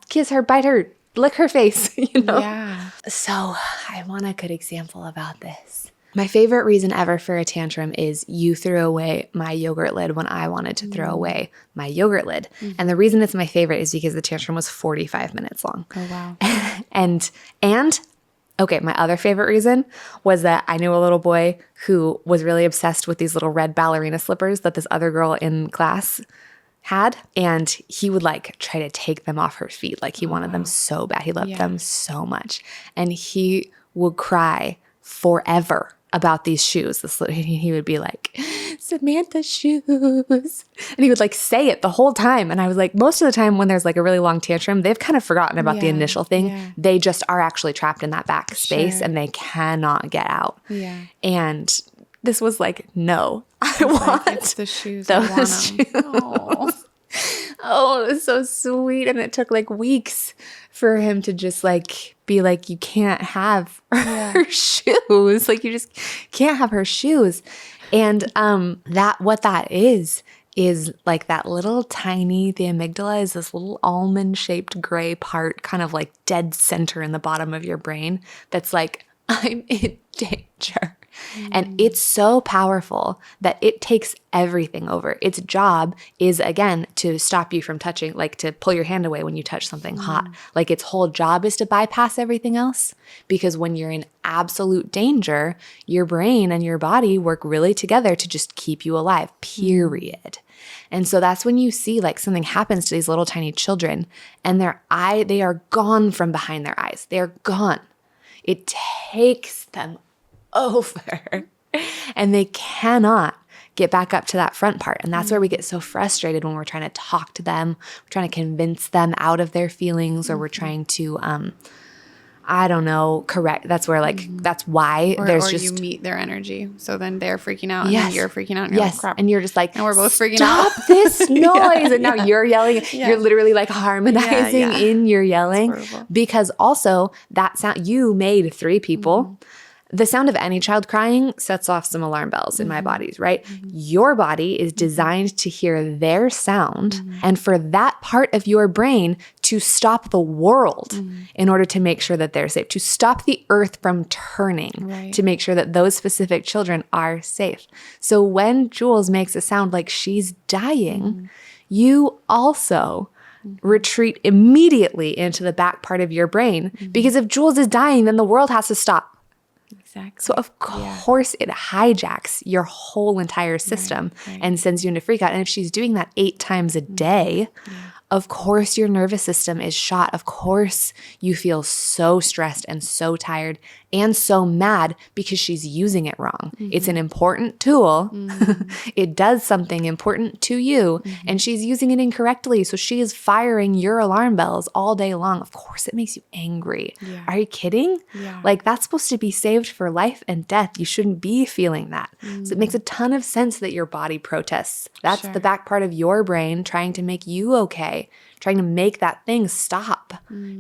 kiss her, bite her, lick her face, you know? Yeah. So I want a good example about this. My favorite reason ever for a tantrum is you threw away my yogurt lid when I wanted to throw away my yogurt lid. And the reason it's my favorite is because the tantrum was 45 minutes long. Oh, wow. And okay, my other favorite reason was that I knew a little boy who was really obsessed with these little red ballerina slippers that this other girl in class had, and he would like try to take them off her feet. Like he wanted them so bad. He loved them so much. And he would cry forever about these shoes. He would be like, Samantha's shoes. And he would like say it the whole time. And I was like, most of the time when there's like a really long tantrum, they've kind of forgotten about the initial thing. Yeah. They just are actually trapped in that back space and they cannot get out. Yeah. And this was like, no, I want it's the shoes. Those shoes. Oh, it was so sweet. And it took like weeks for him to just like be like, you can't have her shoes. Like you just can't have her shoes. And what that is like that little tiny, the amygdala is this little almond shaped gray part, kind of like dead center in the bottom of your brain. That's like, I'm in danger. And it's so powerful that it takes everything over. Its job is, again, to stop you from touching, like to pull your hand away when you touch something hot. Like its whole job is to bypass everything else, because when you're in absolute danger, your brain and your body work really together to just keep you alive, period. And so that's when you see like something happens to these little tiny children and they are gone from behind their eyes. They're gone. It takes them over and they cannot get back up to that front part. And that's where we get so frustrated when we're trying to talk to them, we're trying to convince them out of their feelings, or we're trying to, I don't know, correct. That's where like, that's why there's just. Or you meet their energy. So then they're freaking out and then you're freaking out. And you're like, crap. And you're just like, and we're both freaking out. Stop this noise. And now you're yelling. You're literally like harmonizing in your yelling. Because also that sound, you made 3 people. The sound of any child crying sets off some alarm bells in my bodies, right? Your body is designed to hear their sound and for that part of your brain to stop the world in order to make sure that they're safe, to stop the earth from turning, to make sure that those specific children are safe. So when Jules makes a sound like she's dying, you also retreat immediately into the back part of your brain, because if Jules is dying, then the world has to stop. Exactly. So of course it hijacks your whole entire system and sends you into freak out. And if she's doing that 8 times a day, of course your nervous system is shot. Of course you feel so stressed and so tired and so mad because she's using it wrong. It's an important tool. It does something important to you and she's using it incorrectly. So she is firing your alarm bells all day long. Of course it makes you angry. Are you kidding? Like that's supposed to be saved for life and death. You shouldn't be feeling that. So it makes a ton of sense that your body protests. That's the back part of your brain trying to make you okay, trying to make that thing stop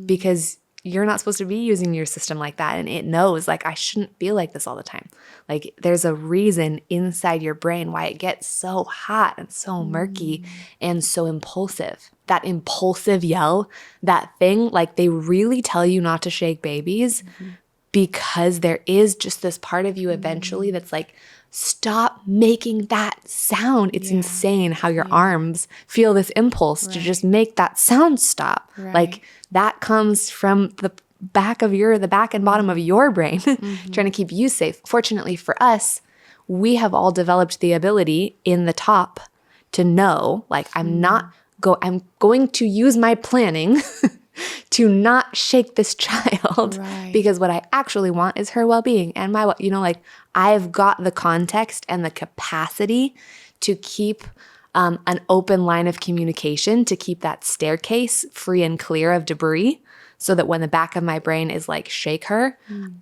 because you're not supposed to be using your system like that. And it knows like, I shouldn't feel like this all the time. Like there's a reason inside your brain why it gets so hot and so murky and so impulsive. That impulsive yell, that thing, like they really tell you not to shake babies because there is just this part of you eventually that's like, stop making that sound. It's insane how your arms feel this impulse to just make that sound stop. Like that comes from the back and bottom of your brain, trying to keep you safe. Fortunately for us, we have all developed the ability in the top to know, like, I'm going to use my planning to not shake this child because what I actually want is her well-being and my, like, I've got the context and the capacity to keep an open line of communication, to keep that staircase free and clear of debris, so that when the back of my brain is like, shake her,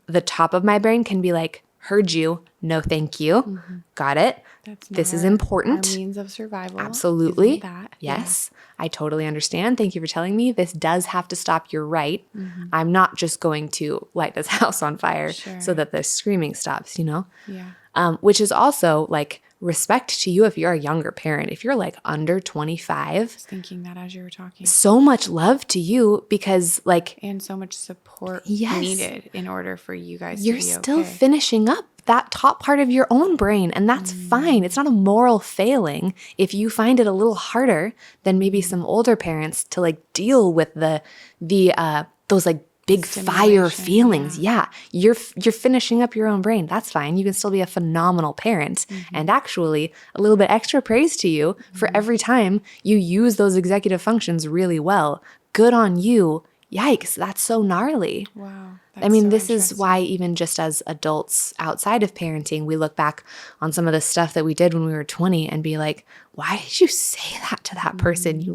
the top of my brain can be like, heard you, no thank you, got it. This is important. Our means of survival. Absolutely. That. Yes, I totally understand. Thank you for telling me. This does have to stop. You're right. I'm not just going to light this house on fire so that the screaming stops, Yeah. Which is also like respect to you if you're a younger parent. If you're like under 25. I was thinking that as you were talking. So much love to you because like. And so much support needed in order for you guys to be okay. You're still finishing up that top part of your own brain, and that's fine. It's not a moral failing if you find it a little harder than maybe some older parents to like deal with those like big fire feelings. Yeah. You're finishing up your own brain. That's fine. You can still be a phenomenal parent. And actually, a little bit extra praise to you for every time you use those executive functions really well. Good on you. Yikes, that's so gnarly. Wow. I mean, this is why even just as adults outside of parenting, we look back on some of the stuff that we did when we were 20 and be like, why did you say that to that person? You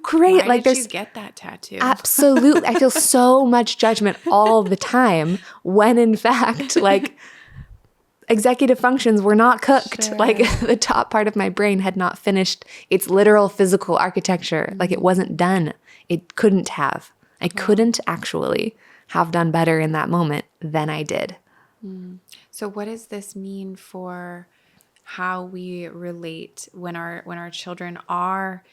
great. Why like did there's you get that tattoo? Absolutely. I feel so much judgment all the time when in fact, like executive functions were not cooked. Like the top part of my brain had not finished its literal physical architecture. Like it wasn't done. It couldn't have. I couldn't actually have done better in that moment than I did. So what does this mean for how we relate when our children are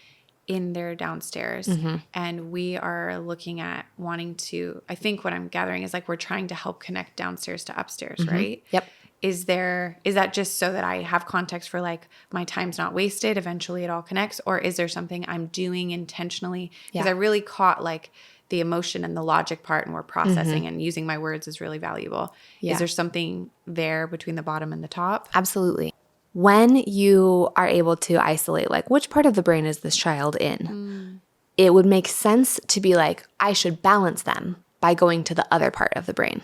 in their downstairs and we are looking at wanting to, I think what I'm gathering is like we're trying to help connect downstairs to upstairs, right? Yep. Is that just so that I have context for like my time's not wasted, eventually it all connects, or is there something I'm doing intentionally? Because I really caught like the emotion and the logic part and we're processing and using my words is really valuable. Yeah. Is there something there between the bottom and the top? Absolutely. When you are able to isolate like which part of the brain is this child in, it would make sense to be like, I should balance them by going to the other part of the brain.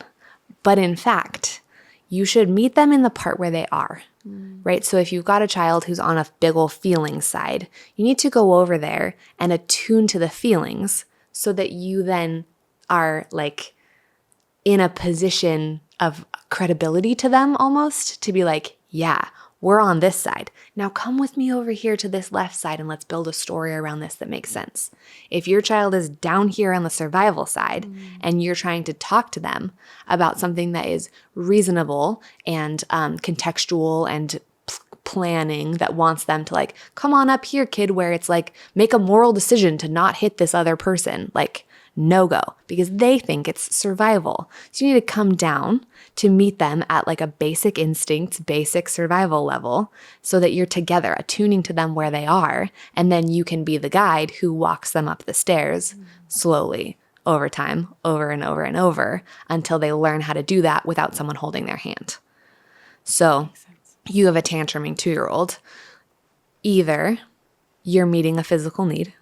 But in fact, you should meet them in the part where they are, right? So if you've got a child who's on a big ol' feelings side, you need to go over there and attune to the feelings so that you then are like in a position of credibility to them almost to be like, yeah, we're on this side. Now come with me over here to this left side and let's build a story around this that makes sense. If your child is down here on the survival side and you're trying to talk to them about something that is reasonable and contextual and planning that wants them to like, come on up here, kid, where it's like, make a moral decision to not hit this other person, like no-go, because they think it's survival. So you need to come down to meet them at like a basic instincts, basic survival level so that you're together, attuning to them where they are, and then you can be the guide who walks them up the stairs slowly over time, over and over and over, until they learn how to do that without someone holding their hand. So you have a tantruming 2-year-old. Either you're meeting a physical need.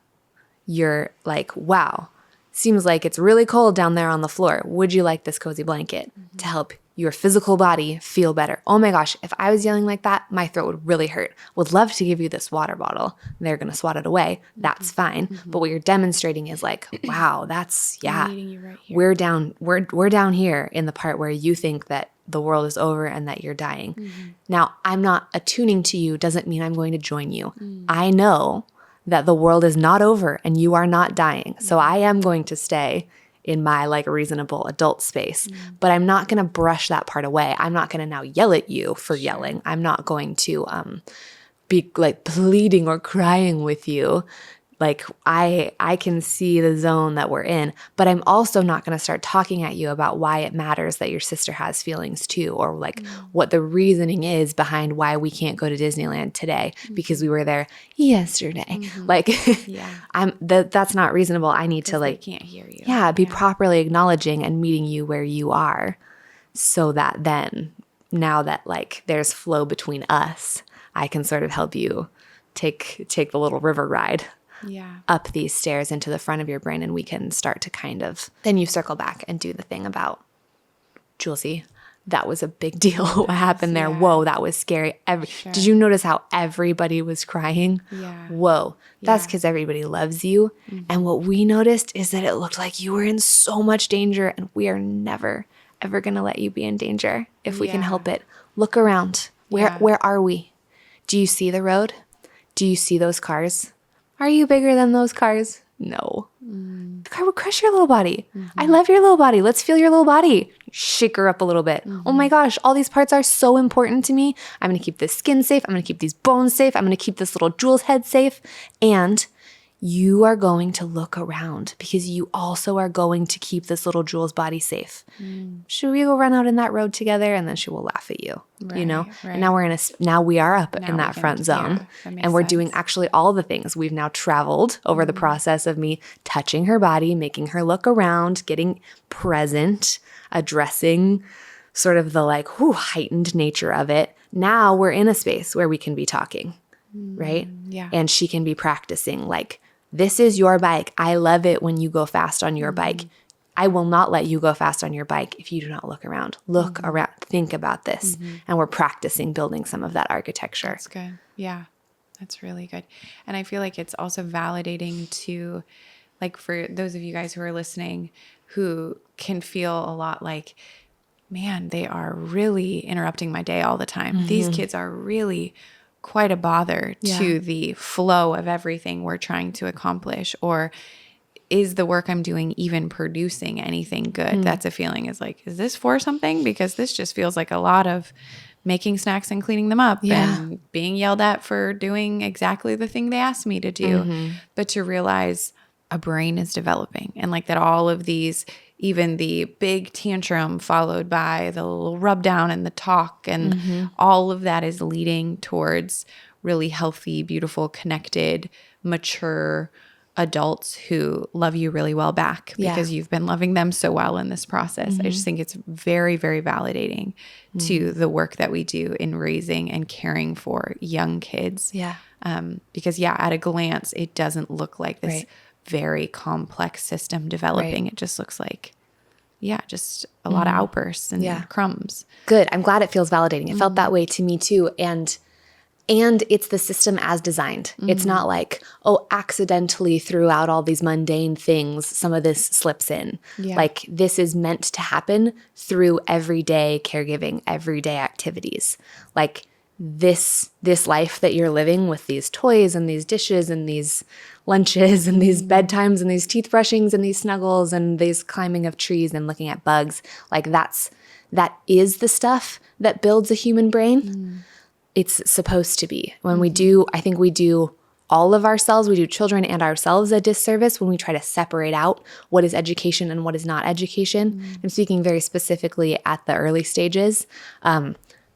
You're like, wow, seems like it's really cold down there on the floor. Would you like this cozy blanket to help your physical body feel better? Oh my gosh, if I was yelling like that, my throat would really hurt. Would love to give you this water bottle. They're going to swat it away. That's fine. But what you're demonstrating is like, wow, that's, yeah, Right here. we're down here in the part where you think that the world is over and that you're dying. Now, I'm not attuning to you doesn't mean I'm going to join you. I know that the world is not over and you are not dying. So I am going to stay in my like reasonable adult space, but I'm not going to brush that part away. I'm not going to now yell at you for yelling. I'm not going to be like pleading or crying with you. Like I can see the zone that we're in, but I'm also not going to start talking at you about why it matters that your sister has feelings too, or like what the reasoning is behind why we can't go to Disneyland today because we were there yesterday. Like that's not reasonable. I need to like, can't hear you. Yeah, be properly acknowledging and meeting you where you are, so that then now that like there's flow between us, I can sort of help you take the little river ride up these stairs into the front of your brain, and we can start to kind of, then you circle back and do the thing about, Julesy, that was a big deal. What happened there? Whoa, that was scary. Did you notice how everybody was crying? Yeah. Whoa, that's because everybody loves you. And what we noticed is that it looked like you were in so much danger, and we are never, ever going to let you be in danger if we can help it. Look around. Where are we? Do you see the road? Do you see those cars? Are you bigger than those cars? No. The car would crush your little body. I love your little body. Let's feel your little body. Shake her up a little bit. Oh my gosh, all these parts are so important to me. I'm going to keep this skin safe. I'm going to keep these bones safe. I'm going to keep this little Jules head safe. And you are going to look around because you also are going to keep this little Jules body safe. Should we go run out in that road together? And then she will laugh at you, you know? And now we are up in that front zone, and we're doing actually all the things. We've now traveled over the process of me touching her body, making her look around, getting present, addressing sort of the like heightened nature of it. Now we're in a space where we can be talking, right? Yeah. And she can be practicing like, this is your bike. I love it when you go fast on your bike. I will not let you go fast on your bike if you do not look around. Look around. Think about this. And we're practicing building some of that architecture. That's good. Yeah, that's really good. And I feel like it's also validating to, like, for those of you guys who are listening who can feel a lot like, man, they are really interrupting my day all the time. These kids are really quite a bother to the flow of everything we're trying to accomplish, or is the work I'm doing even producing anything good? That's a feeling, is like, is this for something? Because this just feels like a lot of making snacks and cleaning them up and being yelled at for doing exactly the thing they asked me to do. But to realize a brain is developing, and like that all of these, even the big tantrum followed by the little rub down and the talk and all of that is leading towards really healthy, beautiful, connected, mature adults who love you really well back because you've been loving them so well in this process. I just think it's very, very validating to the work that we do in raising and caring for young kids. Because at a glance, it doesn't look like this very complex system developing. It just looks like, just a lot of outbursts and crumbs. Good. I'm glad it feels validating. It felt that way to me too. And it's the system as designed. It's not like, accidentally throughout all these mundane things, some of this slips in. Like this is meant to happen through everyday caregiving, everyday activities. Like this life that you're living with these toys and these dishes and these lunches and these bedtimes and these teeth brushings and these snuggles and these climbing of trees and looking at bugs, like that is the stuff that builds a human brain. It's supposed to be. When I think we do all of ourselves, we do children and ourselves a disservice when we try to separate out what is education and what is not education. I'm speaking very specifically at the early stages.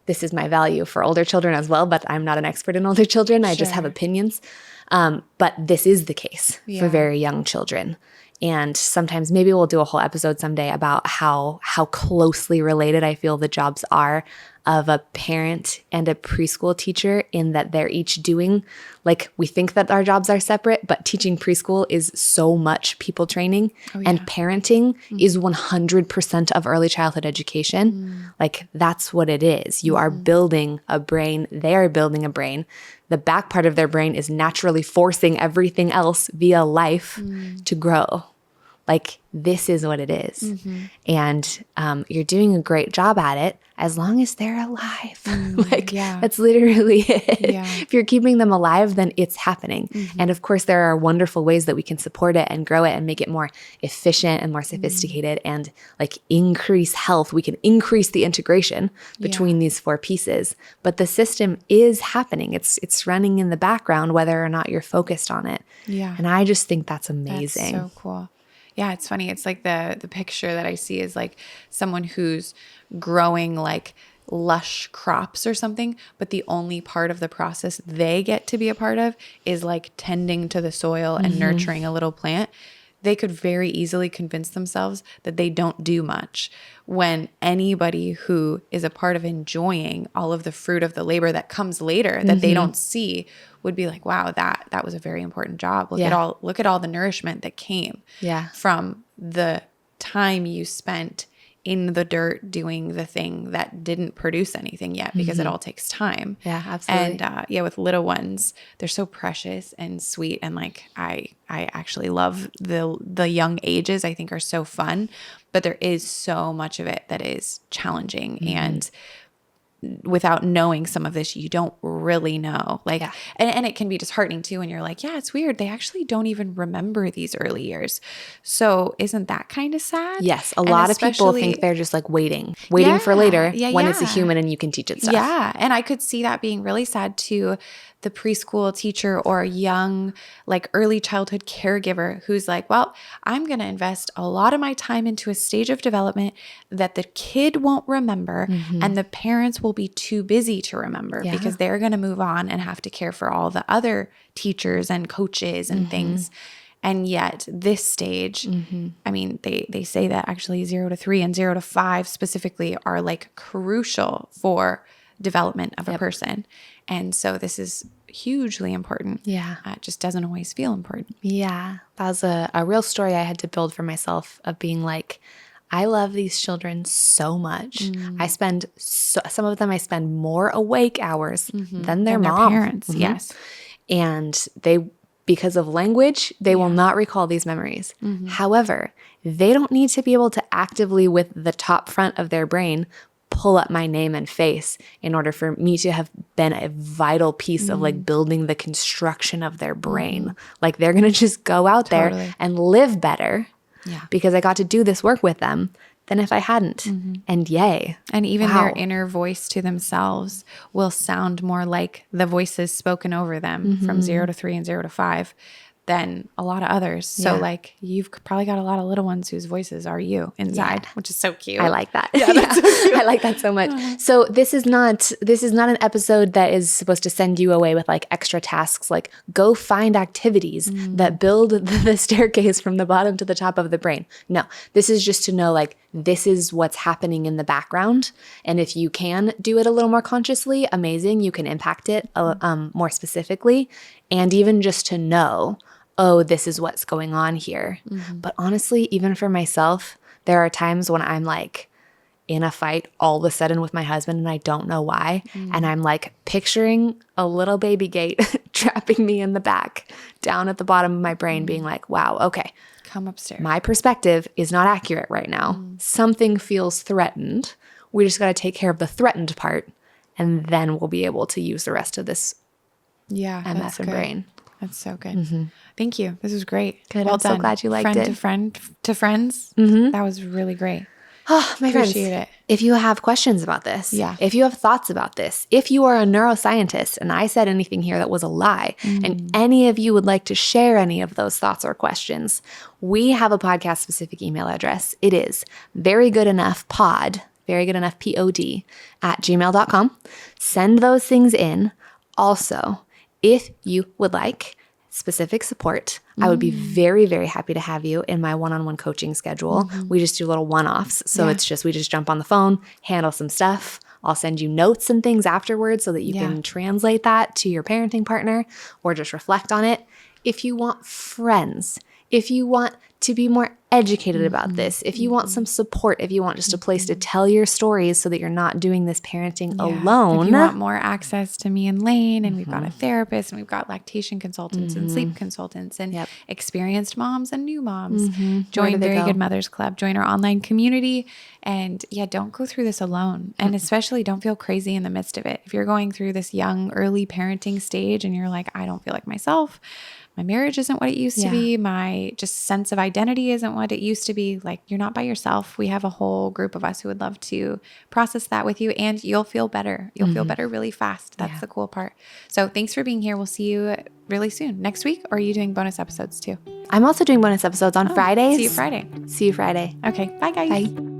This is my value for older children as well, but I'm not an expert in older children. I just have opinions. But this is the case for very young children. And sometimes maybe we'll do a whole episode someday about how closely related I feel the jobs are of a parent and a preschool teacher, in that they're each doing, like, we think that our jobs are separate, but teaching preschool is so much people training, and parenting is 100% of early childhood education. Like, that's what it is. You are building a brain. They are building a brain. The back part of their brain is naturally forcing everything else via life to grow. Like, this is what it is. And you're doing a great job at it as long as they're alive. That's literally it. If you're keeping them alive, then it's happening. And of course, there are wonderful ways that we can support it and grow it and make it more efficient and more sophisticated and like increase health. We can increase the integration between these 4 pieces. But the system is happening. It's running in the background, whether or not you're focused on it. Yeah. And I just think that's amazing. That's so cool. Yeah, it's funny. It's like the picture that I see is like someone who's growing like lush crops or something, but the only part of the process they get to be a part of is like tending to the soil and nurturing a little plant. They could very easily convince themselves that they don't do much, when anybody who is a part of enjoying all of the fruit of the labor that comes later that they don't see would be like, wow, that was a very important job. Look at all the nourishment that came from the time you spent in the dirt doing the thing that didn't produce anything yet, because it all takes time. Yeah, absolutely. And with little ones, they're so precious and sweet. And like, I actually love the young ages, I think are so fun, but there is so much of it that is challenging. And without knowing some of this, you don't really know. Like, and it can be disheartening too when you're like, yeah, it's weird. They actually don't even remember these early years. So isn't that kind of sad? Yes. A lot of people think they're just like waiting for later when it's a human and you can teach it stuff. Yeah. And I could see that being really sad to the preschool teacher or young, like early childhood caregiver who's like, well, I'm going to invest a lot of my time into a stage of development that the kid won't remember and the parents will be too busy to remember because they're going to move on and have to care for all the other teachers and coaches and things. And yet this stage, I mean, they say that actually 0 to 3 and 0 to 5 specifically are like crucial for development of a person. And so this is hugely important. Yeah. It just doesn't always feel important. Yeah. That was a real story I had to build for myself of being like, I love these children so much. I spend some of them I spend more awake hours than their mom. Parents. Yes. And because of language, they will not recall these memories. However, they don't need to be able to actively, with the top front of their brain, pull up my name and face in order for me to have been a vital piece of like building the construction of their brain. Like, they're going to just go out there and live better because I got to do this work with them than if I hadn't. And yay. And even their inner voice to themselves will sound more like the voices spoken over them from 0 to 3 and 0 to 5 than a lot of others. So like, you've probably got a lot of little ones whose voices are you inside, which is so cute. I like that. Yeah, that's so cute. I like that so much. So this is not an episode that is supposed to send you away with like extra tasks, like go find activities that build the staircase from the bottom to the top of the brain. No, this is just to know like, this is what's happening in the background. And if you can do it a little more consciously, amazing. You can impact it more specifically. And even just to know, oh, this is what's going on here. But honestly, even for myself, there are times when I'm like in a fight all of a sudden with my husband and I don't know why. And I'm like picturing a little baby gate trapping me in the back down at the bottom of my brain being like, wow, okay. Come upstairs. My perspective is not accurate right now. Something feels threatened. We just got to take care of the threatened part and then we'll be able to use the rest of this MF and brain. That's so good. Thank you. This was great. Good. Well I'm done. so glad you liked it. Friend to friends. That was really great. Oh, my friends, Appreciate it. if you have questions about this, if you have thoughts about this, if you are a neuroscientist and I said anything here that was a lie, and any of you would like to share any of those thoughts or questions, we have a podcast-specific email address. It is verygoodenoughpod, verygoodenoughpod @gmail.com. Send those things in. Also, if you would like specific support, I would be very, very happy to have you in my one-on-one coaching schedule. We just do little one-offs. So it's just, we just jump on the phone, handle some stuff. I'll send you notes and things afterwards so that you can translate that to your parenting partner or just reflect on it. If you want friends, If you want to be more educated about this, if you want some support, if you want just a place to tell your stories so that you're not doing this parenting alone. If you want more access to me and Layne, and we've got a therapist, and we've got lactation consultants and sleep consultants and experienced moms and new moms. Join Very Good Mothers Club. Join our online community. And don't go through this alone. And especially don't feel crazy in the midst of it. If you're going through this young, early parenting stage and you're like, I don't feel like myself, my marriage isn't what it used to be, my just sense of identity isn't what it used to be, like, you're not by yourself. We have a whole group of us who would love to process that with you, and you'll feel better. You'll feel better really fast. That's the cool part. So thanks for being here. We'll see you really soon. Next week, or are you doing bonus episodes too? I'm also doing bonus episodes on Fridays. See you Friday. See you Friday. Okay. Bye, guys. Bye.